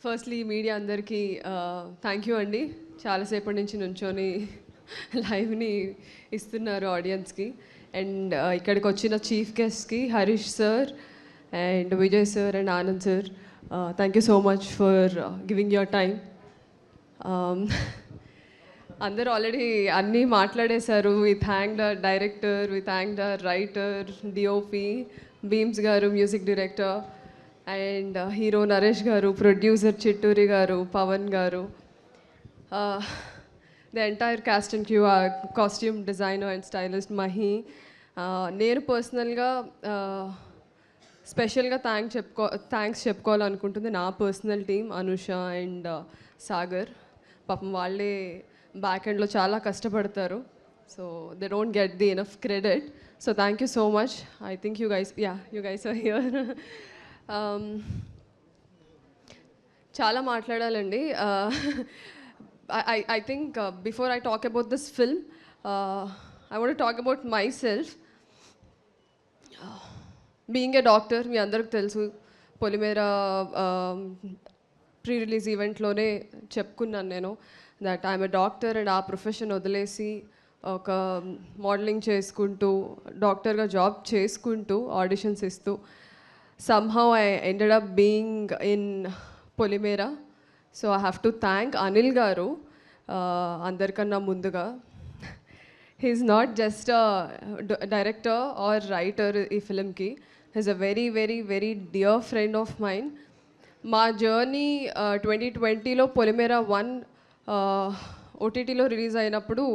Firstly media అందరికీ thank you అండి. చాలాసేపటి నుంచి నుంచొని లైవ్ని ఇస్తున్నారు ఆడియన్స్కి. అండ్ ఇక్కడికి వచ్చిన చీఫ్ గెస్ట్కి Harish sir and Vijay sir and Anand sir, thank you so much for giving your time. అందరూ ఆల్రెడీ అన్నీ మాట్లాడేశారు. We thank the director, we thank the writer, DOP Bheems garu, music director, and hero Naresh garu, producer Chitturi garu, Pavan garu, the entire cast and crew, costume designer and stylist Mahi. నేను పర్సనల్గా స్పెషల్గా thanks చెప్పుకోవాలనుకుంటుంది నా personal team Anusha and Sagar. పాపం వాళ్ళే బ్యాక్ ఎండ్లో చాలా కష్టపడతారు. So they don't get the enough credit. So thank you so much. I think you guys are here. చాలా మాట్లాడాలండి. I think before I talk about this film, I want to talk about myself. Being a doctor, మీ అందరికి తెలుసు, Polimera pre release ఈవెంట్లోనే చెప్పుకున్నాను నేను that I'm a doctor. And ఆ profession వదిలేసి ఒక modelling చేసుకుంటూ డాక్టర్గా జాబ్ చేసుకుంటూ ఆడిషన్స్ ఇస్తూ somehow I ended up being in Polimera. So I have to thank Anil garu andarkanna munduga. He's not just a director or writer ee film ki. He's a very very very dear friend of mine. Ma journey 2020 lo Polimera 1 OTT lo release ayinappudu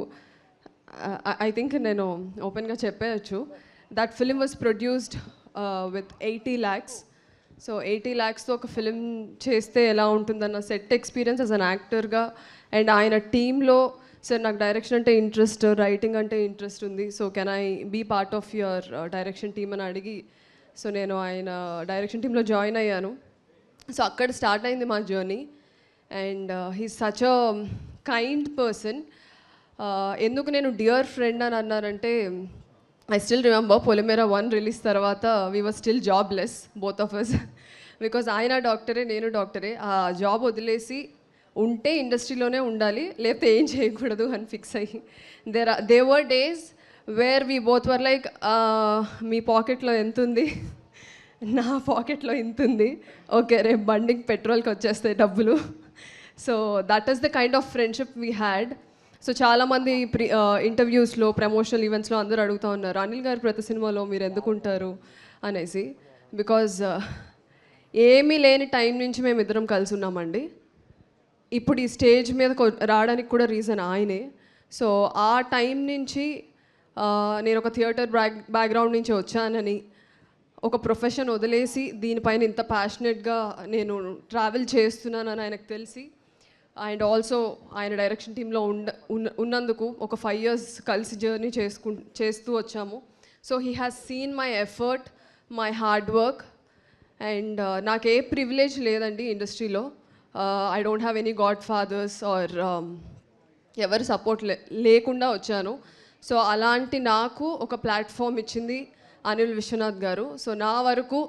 I think nenu open ga cheppeyochu that film was produced with 80 lakhs. So 80 lakhsతో ఒక film చేస్తే ఎలా ఉంటుందన్న set experience as an యాక్టర్గా. And ఆయన టీంలో sir నాకు direction అంటే interest, writing అంటే ఇంట్రెస్ట్ ఉంది, so can I be part of your direction team అని అడిగి సో నేను ఆయన డైరెక్షన్ టీంలో జాయిన్ అయ్యాను. సో అక్కడ స్టార్ట్ అయింది మా journey. And he's such a kind person. ఎందుకు నేను డియర్ ఫ్రెండ్ అని అన్నారంటే, I still remember Polimera 1 release తర్వాత we were still jobless, both of us. Because ఆయన డాక్టరే, నేను డాక్టరే. ఆ జాబ్ వదిలేసి ఉంటే ఇండస్ట్రీలోనే ఉండాలి, లేకపోతే ఏం చేయకూడదు అని ఫిక్స్ అయ్యి they were days where we both were like, మీ పాకెట్లో ఎంత ఉంది, నా పాకెట్లో ఇంత ఉంది, ఓకే రేపు బండికి పెట్రోల్కి వచ్చేస్తాయి డబ్బులు. So that is the kind of friendship we had. So చాలామంది ఇంటర్వ్యూస్లో, ప్రమోషనల్ ఈవెంట్స్లో అందరూ అడుగుతూ ఉన్నారు, అనిల్ గారు ప్రతి సినిమాలో మీరు ఎందుకుంటారు అనేసి. బికాజ్ ఏమీ లేని టైం నుంచి మేము ఇద్దరం కలిసి ఉన్నామండి. ఇప్పుడు ఈ స్టేజ్ మీద రావడానికి కూడా రీజన్ ఆయనే. సో ఆ టైం నుంచి నేను ఒక థియేటర్ బ్యాక్గ్రౌండ్ నుంచి వచ్చానని, ఒక ప్రొఫెషన్ వదిలేసి దీనిపైన ఇంత ప్యాషనెట్గా నేను ట్రావెల్ చేస్తున్నానని ఆయనకు తెలిసి, అండ్ ఆల్సో ఆయన డైరెక్షన్ టీంలో ఉన్నందుకు ఒక 5 years కలిసి జర్నీ చేస్తూ వచ్చాము. So he has seen my effort, my hard work. And నాకు ఏ ప్రివిలేజ్ లేదండి ఇండస్ట్రీలో. I don't have any godfathers or ఎవరి సపోర్ట్ లేకుండా వచ్చాను. సో అలాంటి నాకు ఒక ప్లాట్ఫామ్ ఇచ్చింది అనిల్ విశ్వనాథ్ గారు. సో నా వరకు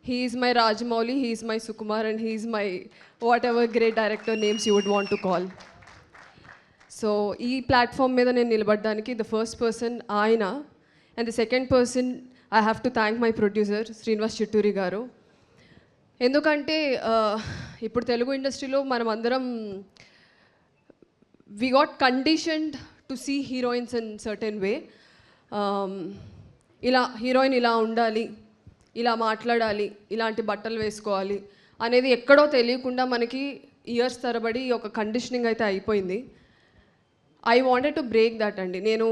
he is my Rajamouli, he is my Sukumar, and he is my whatever great director names you would want to call. So ee platform మీద నేను నిలబడడానికి the first person ఆయన, and the second person I have to thank my producer Srinivas Chitturi గారు. ఎందుకంటే ఇప్పుడు తెలుగు ఇండస్ట్రీలో మనం అందరం we got conditioned to see heroines in certain way. ఇలా హీరోయిన్ ఇలా ఉండాలి, ఇలా మాట్లాడాలి, ఇలాంటి బట్టలు వేసుకోవాలి అనేది ఎక్కడో తెలియకుండా మనకి ఇయర్స్ తరబడి ఒక కండిషనింగ్ అయితే అయిపోయింది. I wanted to break that అండి. నేను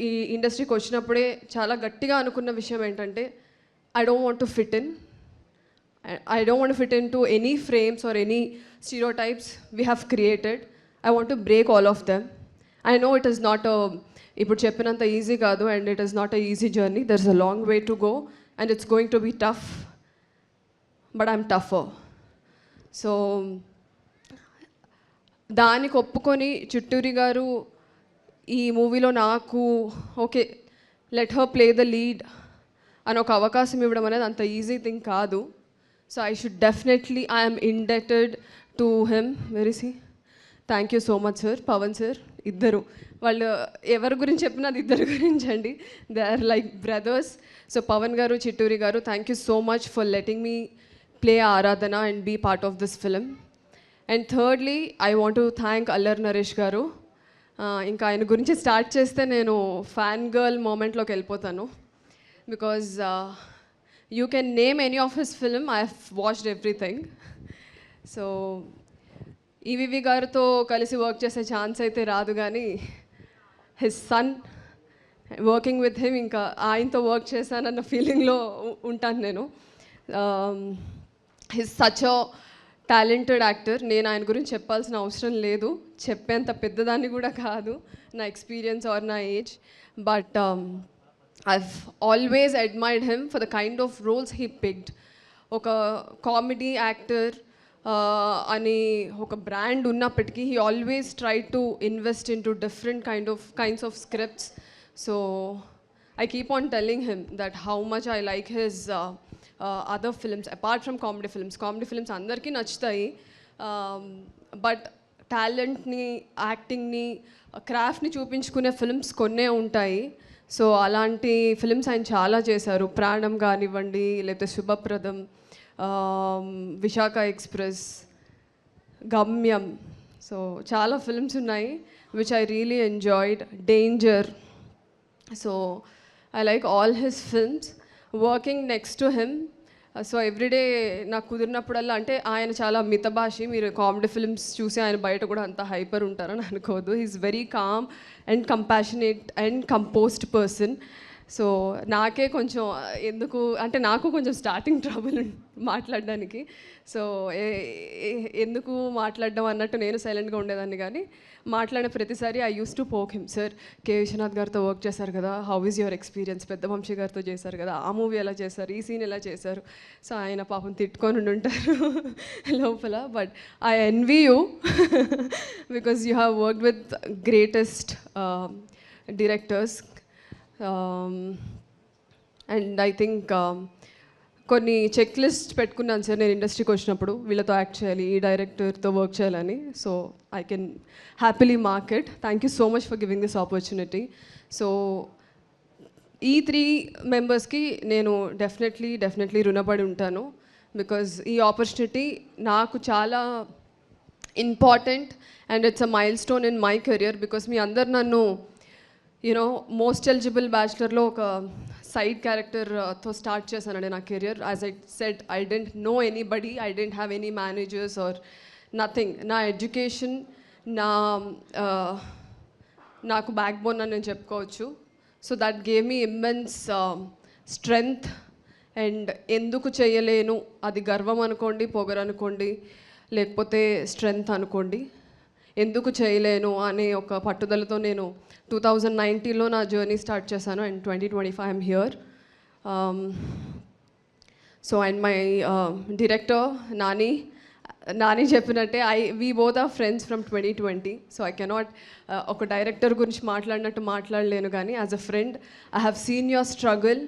ఈ ఇండస్ట్రీకి వచ్చినప్పుడే చాలా గట్టిగా అనుకున్న విషయం ఏంటంటే, I don't want to fit in to any frames or any stereotypes we have created. I want to break all of them. I know it is not ఇప్పుడు చెప్పినంత ఈజీ కాదు, and it is not a easy journey. There is a long way to go. And it's going to be tough, but I'm tougher. So దానికి ఒప్పుకొని చిట్టూరి గారు ఈ మూవీలో నాకు okay let her play the lead అని ఒక అవకాశం ఇవ్వడం అనేది అంత ఈజీ థింగ్ కాదు. So I should definitely I am indebted to him. Where is he? Thank you so much sir. Pavan sir ఇద్దరు, వాళ్ళు ఎవరి గురించి చెప్పినా అది ఇద్దరు గురించి అండి. They are like brothers. So Pavan garu, Chitturi garu, thank you so much for letting me play Aradhana and be part of this film. And thirdly I want to thank Allari Naresh garu. ఇంకా ఆయన గురించి స్టార్ట్ చేస్తే నేను ఫ్యాన్ గర్ల్ మూమెంట్లోకి వెళ్ళిపోతాను. Because you can name any of his film, I have watched everything. So EVV గారితో కలిసి work చేసే chance అయితే రాదు, కానీ his son working with him, ఇంకా ఆయనతో వర్క్ చేశానన్న ఫీలింగ్లో ఉంటాను నేను. His such a talented actor. నేను ఆయన గురించి చెప్పాల్సిన అవసరం లేదు, చెప్పేంత పెద్దదాన్ని కూడా కాదు నా ఎక్స్పీరియన్స్ ఆర్ నా age. But I've always admired him for the kind of roles he picked. ఒక కామెడీ యాక్టర్ అని ఒక బ్రాండ్ ఉన్నప్పటికీ he always try to invest in to different kinds of scripts. So I keep on telling him that how much I like his other films apart from comedy films. Comedy films andarki nachtayi, but talent-ni, acting-ni, craft-ni చూపించుకునే films కొన్నే ఉంటాయి. So అలాంటి films ఆయన చాలా చేశారు. ప్రాణం కానివ్వండి, లేకపోతే శుభప్రదం, విశాఖ ఎక్స్ప్రెస్, గమ్యం. సో చాలా ఫిల్మ్స్ ఉన్నాయి which I really enjoyed. Danger. So I like all his films. Working next to him, so everyday నాకు కుదిరినప్పుడల్లా, అంటే ఆయన చాలా మితభాషి, మీరు కామెడీ ఫిల్మ్స్ చూసి ఆయన బయట కూడా అంత హైపర్ ఉంటారని అనుకోవద్దు. He's very calm and compassionate and composed person. So నాకే కొంచెం ఎందుకు అంటే నాకు కొంచెం స్టార్టింగ్ ట్రబుల్ మాట్లాడడానికి. సో ఎందుకు మాట్లాడడం అన్నట్టు నేను సైలెంట్గా ఉండేదాన్ని, కానీ మాట్లాడిన ప్రతిసారి I used to poke him. Sir, K Viswanath గారితో వర్క్ చేశారు కదా, హౌ ఈజ్ యువర్ ఎక్స్పీరియన్స్? పెద్ద వంశీ గారితో చేశారు కదా, ఆ మూవీ ఎలా చేశారు, ఈ సీన్ ఎలా చేశారు? సో ఆయన పాపం తిట్టుకొని ఉంటారు లోపల. But I envy you because you have worked with greatest directors. And I think కొన్ని చెక్ లిస్ట్ పెట్టుకున్నాను సార్ నేను ఇండస్ట్రీకి వచ్చినప్పుడు, వీళ్ళతో యాక్ట్ చేయాలి, ఈ డైరెక్టర్తో వర్క్ చేయాలని. So I can happily mark it. Thank you so much for giving this opportunity. So ఈ 3 మెంబర్స్కి నేను డెఫినెట్లీ రుణపడి ఉంటాను. బికాజ్ ఈ ఆపర్చునిటీ నాకు చాలా important and it's a milestone in my career. Because మీ అందరు నన్ను మోస్ట్ ఎలిజిబుల్ బ్యాచులర్లో ఒక సైడ్ క్యారెక్టర్తో స్టార్ట్ చేశానండి నా career. As I said, I don't know anybody, I don't have any managers or nothing. నా ఎడ్యుకేషన్ నాకు బ్యాక్ బోన్ అని నేను చెప్పుకోవచ్చు. So that gave me immense strength. And ఎందుకు చేయలేను, అది గర్వం అనుకోండి, పొగరు అనుకోండి, లేకపోతే స్ట్రెంగ్త్ అనుకోండి, ఎందుకు చేయలేను అనే ఒక పట్టుదలతో నేను 2019లో నా జర్నీ స్టార్ట్ చేశాను. And 2025 I'm here. So and my director Nani చెప్పినట్టే we both are friends from 2020. So I cannot ఒక డైరెక్టర్ గురించి మాట్లాడినట్టు మాట్లాడలేను, కానీ as a friend I have seen your struggle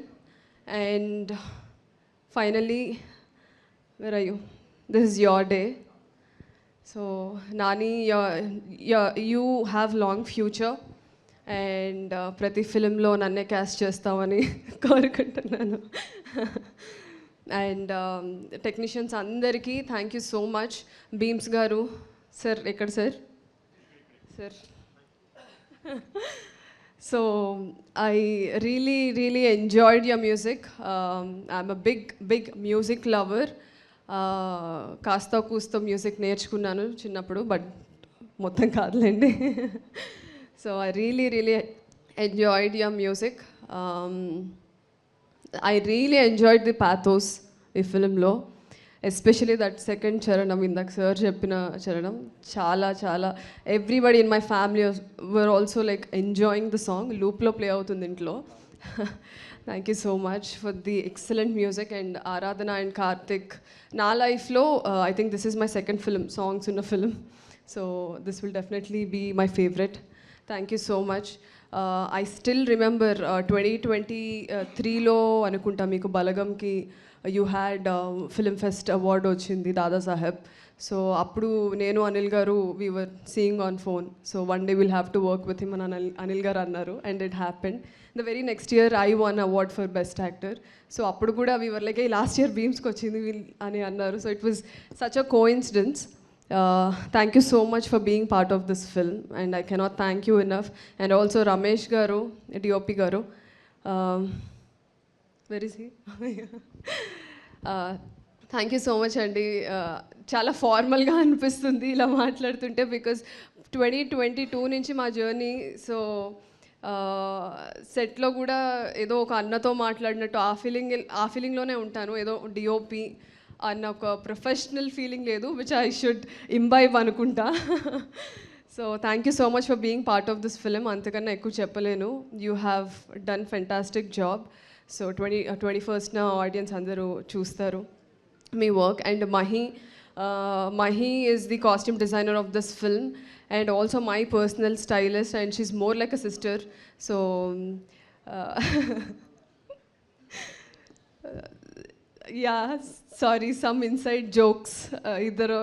and finally where are you, this is your day. So Nani, you have long future and ప్రతి ఫిలింలో నన్నే cast చేస్తామని కోరుకుంటున్నాను. అండ్ టెక్నీషియన్స్ అందరికీ thank you so much. Beams గారు sir, ఎక్కడ sir? So I really enjoyed your music. I'm a big music lover. కాస్త కూస్తో మ్యూజిక్ నేర్చుకున్నాను చిన్నప్పుడు, బట్ మొత్తం కాదులేండి. So I really enjoyed your music. I really enjoyed the pathos ఈ ఫిలింలో, ఎస్పెషలీ దట్ సెకండ్ చరణం, ఇందాక సార్ చెప్పిన చరణం చాలా everybody in my family were also like enjoying the song. లూప్లో ప్లే అవుతుంది ఇంట్లో. Thank you so much for the excellent music. And Aradhana and Karthik నా లైఫ్లో I think this is my second film, songs ఉన్న film. So this will definitely be my favourite. Thank you so much. I still remember 2023లో అనుకుంటా మీకు బలగంకి you had film fest award వచ్చింది Dadasaheb. So అప్పుడు నేను Anil garu we were seeing on phone. So one day will have to work with him అని అనిల్ గారు అన్నారు and it happened. The very next year I won award for best actor. So అప్పుడు కూడా we were like last year బీమ్స్కి వచ్చింది అని అన్నారు. So it was such a coincidence. Thank you so much for being part of this film and I cannot thank you enough. And also Ramesh garu, DOP garu, where is he? Thank you so much andi. Chala formal ga anipistundi ila maatladutunte because 2022 nunchi ma journey. So సెట్లో కూడా ఏదో ఒక అన్నతో మాట్లాడినట్టు ఆ ఫీలింగ్లోనే ఉంటాను. ఏదో DOP అన్న ఒక ప్రొఫెషనల్ ఫీలింగ్ లేదు, విచ్ ఐ షుడ్ ఇంబైబ్ అనుకుంటా. So thank you so much for being part of this film. అంతకన్నా ఎక్కువ చెప్పలేను. You have done fantastic job. So 21st audience అందరూ చూస్తారు మీ work. And Mahi is the costume designer of this film and also my personal stylist and she's more like a sister. So yeah, sorry, some inside jokes idaru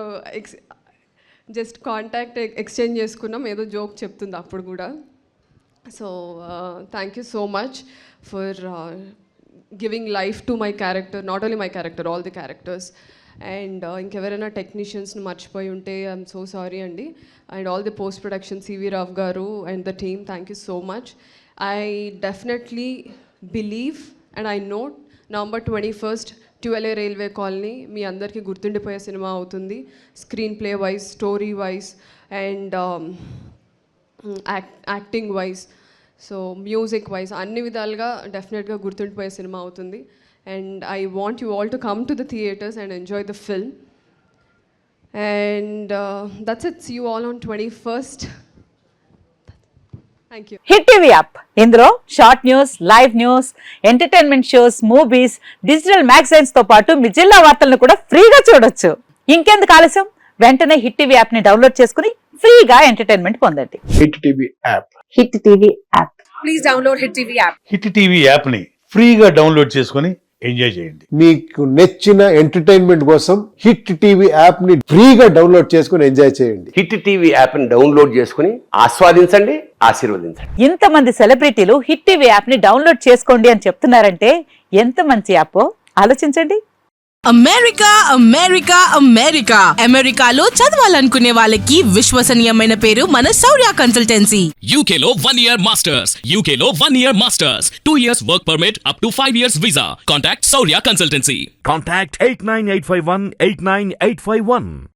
just contact exchange చేసుకున్నాం, ఏదో joke చెప్తుంది అప్పుడు కూడా. So thank you so much for giving life to my character, not only my character, all the characters. And ఇంకెవరైనా టెక్నీషియన్స్ని మర్చిపోయి ఉంటే I'm so sorry అండి. And all the post production CV Rao garu and the team, thank you so much. I definitely believe and I know November 21st 12A railway colony మీ అందరికీ గుర్తుండిపోయే cinema అవుతుంది. Screenplay wise, story wise and acting wise, so music wise అన్ని విధాలుగా డెఫినెట్గా గుర్తుండిపోయే cinema అవుతుంది. And I want you all to come to the theatres and enjoy the film. And that's it. See you all on 21st. Thank you. Hit TV app, ఇందులో short news, live news, entertainment shows, movies, digital magazines తో పాటు మీ జిల్లా వార్తలను కూడా ఫ్రీగా చూడొచ్చు. ఇంకెందుకు ఆలస్యం, వెంటనే హిట్ టీవీ యాప్ ని డౌన్లోడ్ చేసుకుని ఫ్రీగా ఎంటర్టైన్మెంట్ పొందండి. Hit TV app, hit TV app, please download hit TV app. Hit TV app ని ఫ్రీగా డౌన్లోడ్ చేసుకుని ఎంజాయ్ చేయండి. మీకు నచ్చిన ఎంటర్టైన్మెంట్ కోసం హిట్ టీవీ యాప్ ని ఫ్రీగా డౌన్లోడ్ చేసుకుని ఎంజాయ్ చేయండి. హిట్ టీవీ యాప్ ని డౌన్లోడ్ చేసుకుని ఆస్వాదించండి, ఆశీర్వదించండి. ఇంతమంది సెలబ్రిటీలు హిట్ టీవీ యాప్ ని డౌన్లోడ్ చేసుకోండి అని చెప్తున్నారంటే ఎంత మంచి యాప్ ఆలోచించండి. అమెరికా అమెరికా అమెరికా అమెరికాలో చదవాలనుకునే వాళ్ళకి విశ్వసనీయమైన పేరు మన శౌర్య కన్సల్టెన్సీ. UK లో 1 year masters, UK లో 1 year masters, 2 years work permit up to 5 years visa. Contact Saurya Consultancy. Contact 89851 89851.